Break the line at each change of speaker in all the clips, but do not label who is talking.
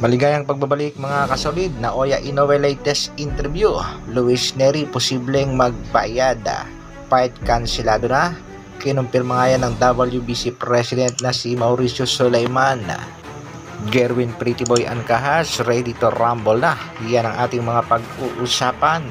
Maligayang pagbabalik mga kasolid na Oya Inoue latest interview. Luis Nery posibleng magbayad. Fight kansilado na. Kinumpirma nga yan ng WBC President na si Mauricio Sulaiman. Jerwin Prettyboy Ancahas ready to rumble na. Yan ang ating mga pag-uusapan.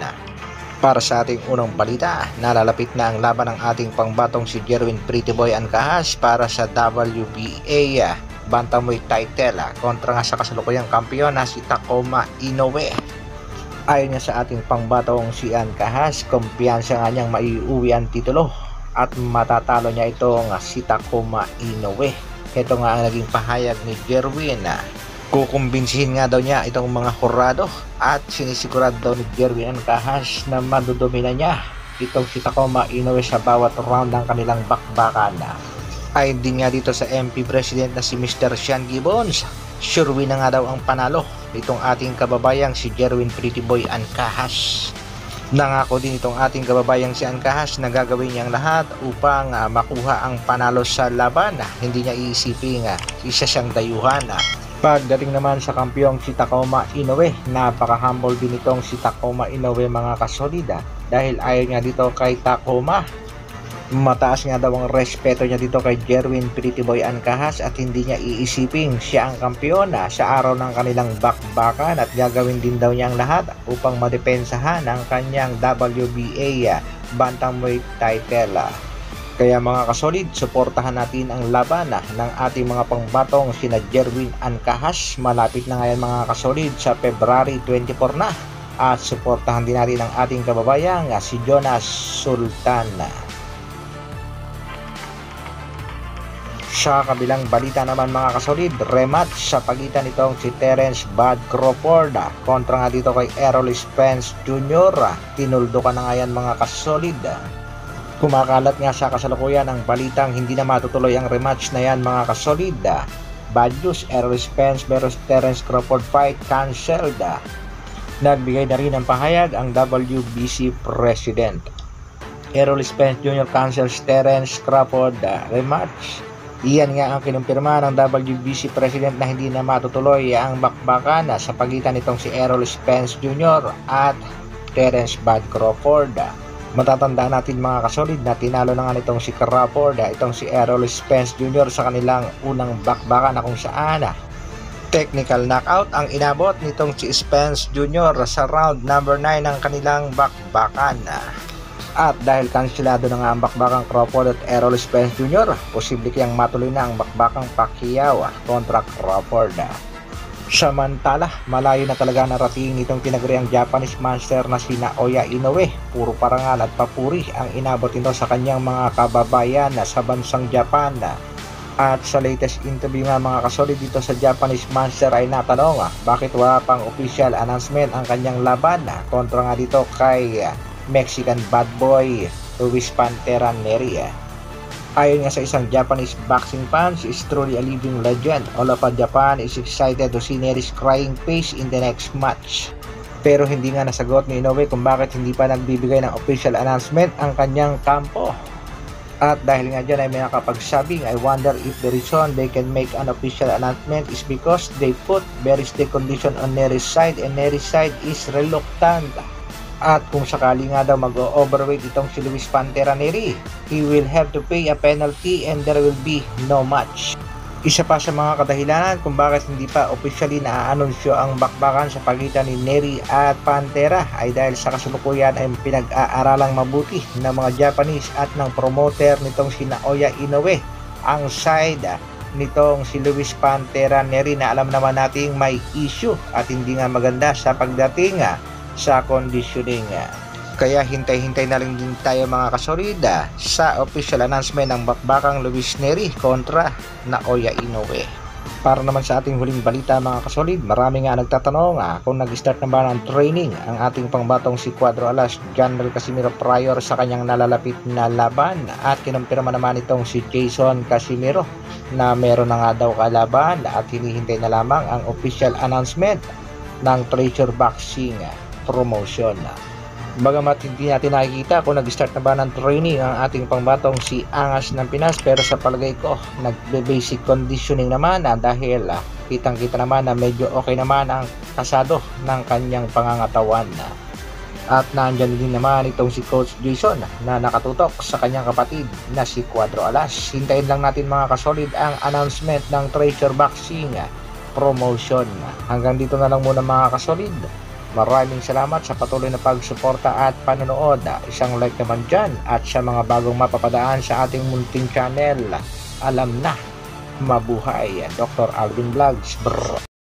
Para sa ating unang balita, nalalapit na ang laban ng ating pangbatong si Jerwin Prettyboy Ancahas para sa WBA Bantamweight title kontra nga sa kasalukuyang kampiyon na si Takuma Inoue. Ayon niya sa ating pangbatong si Ancahas, kumpiyansa nga niyang maiuwi ang titulo at matatalo niya itong si Takuma Inoue. Ito nga ang naging pahayag ni Jerwin. Kukumbinsihin nga daw niya itong mga hurado at sinisigurado daw ni Jerwin Ancahas na madudomina niya itong si Takuma Inoue sa bawat round ng kanilang bakbakan. Ayon din nga dito sa MP President na si Mr. Sean Gibbons, sure win na nga daw ang panalo nitong ating kababayang si Jerwin Prettyboy Ancahas. Nangako din itong ating kababayang si Ancahas na gagawin niyang lahat upang makuha ang panalo sa laban. Hindi niya iisipin isa siyang dayuhan. Pagdating naman sa kampyong si Takuma Inoue, napaka-humble din itong si Takuma Inoue mga kasolida, dahil ayon nga dito kay Takuma, mataas nga daw ang respeto niya dito kay Jerwin Prettyboy Ancahas at hindi niya iisiping siya ang kampiyona sa araw ng kanilang bakbakan at gagawin din daw niya ang lahat upang madepensahan ang kanyang WBA Bantamweight title. Kaya mga kasolid, suportahan natin ang laban ng ating mga pangbatong sina Jerwin Ancahas. Malapit na ngayon mga kasolid sa February 24 na, at suportahan din natin ang ating kababayang si Jonas Sultan. Sa kabilang balita naman mga kasolid, rematch sa pagitan nitong si Terence Bud Crawford kontra nga dito kay Errol Spence Jr. Tinuldo ka na nga yan mga kasolid. Kumakalat nga sa kasalukuyan ang balitang hindi na matutuloy ang rematch na yan mga kasolid. Bad news, Errol Spence versus Terence Crawford fight cancelled. Nagbigay na rin ng pahayag ang WBC President. Errol Spence Jr. cancels Terence Crawford rematch. Iyan nga ang kinumpirma ng WBC President na hindi na matutuloy ang bakbakan sa pagitan nitong si Errol Spence Jr. at Terence Bud Crawford. Matatandaan natin mga kasolid na tinalo na nga nitong si Crawford itong si Errol Spence Jr. sa kanilang unang bakbakan na kung saan technical knockout ang inabot nitong si Spence Jr. sa round number 9 ng kanilang bakbakan. At dahil kansilado na nga ang bakbakang Crawford at Errol Spence Jr., posible kayang matuloy na ang bakbakang Pacquiao kontra Crawford. Samantala, malayo na talaga narating itong tinaguriang Japanese monster na si Naoya Inoue. Puro parangal at papuri ang inabot nito sa kanyang mga kababayan sa bansang Japan. At sa latest interview nga mga kasolid dito sa Japanese monster ay natanong bakit wala pang official announcement ang kanyang laban kontra nga dito kay Mexican bad boy Luis Pantera Nery. Ayon nga sa isang Japanese boxing fan, she is truly a living legend. All of Japan is excited to see Nery's crying face in the next match. Pero hindi nga nasagot ni Inoue kung bakit hindi pa nagbibigay ng official announcement ang kanyang kampo. At dahil nga dyan ay may nakapagsabing, I wonder if the reason they can make an official announcement is because they put very strict condition on Nery's side and Nery's side is reluctant. At kung sakali nga daw mag-overweight itong si Luis Pantera Nery, he will have to pay a penalty and there will be no match. Isa pa sa mga kadahilanan kung bakit hindi pa officially naaanunsyo ang bakbakan sa pagitan ni Nery at Pantera ay dahil sa kasalukuyan ay pinag-aaralang mabuti ng mga Japanese at ng promoter nitong si Naoya Inoue ang side nitong si Luis Pantera Nery na alam naman nating may issue at hindi nga maganda sa pagdating sa conditioning. Kaya hintay-hintay na rin din tayo mga kasolid sa official announcement ng bakbakang Luis Nery kontra Naoya Inoue. Para naman sa ating huling balita mga kasolid, marami nga nagtatanong kung nag-start na ba ng training ang ating pangbatong si Cuadro Alas General Casimiro prior sa kanyang nalalapit na laban. At kinumpirma naman itong si Jason Casimiro na meron na nga daw kalaban at hinihintay na lamang ang official announcement ng Treasure Boxing Promotion. Bagamat hindi natin nakikita kung nag-start na ba ng training ang ating pangbatong si Angas ng Pinas, pero sa palagay ko nagbe-basic conditioning naman dahil kitang-kita naman na medyo okay naman ang kasado ng kanyang pangangatawan. At nandyan din naman itong si Coach Jason na nakatutok sa kanyang kapatid na si Cuadro Alas. Hintayin lang natin mga kasolid ang announcement ng Treasure Boxing promotion. Hanggang dito na lang muna mga kasolid. Maraming salamat sa patuloy na pagsuporta at panonood. Isang like naman dyan, at sa mga bagong mapapadaan sa ating munting channel, alam na, mabuhay. Dr. Alvin Vlogs. Brr.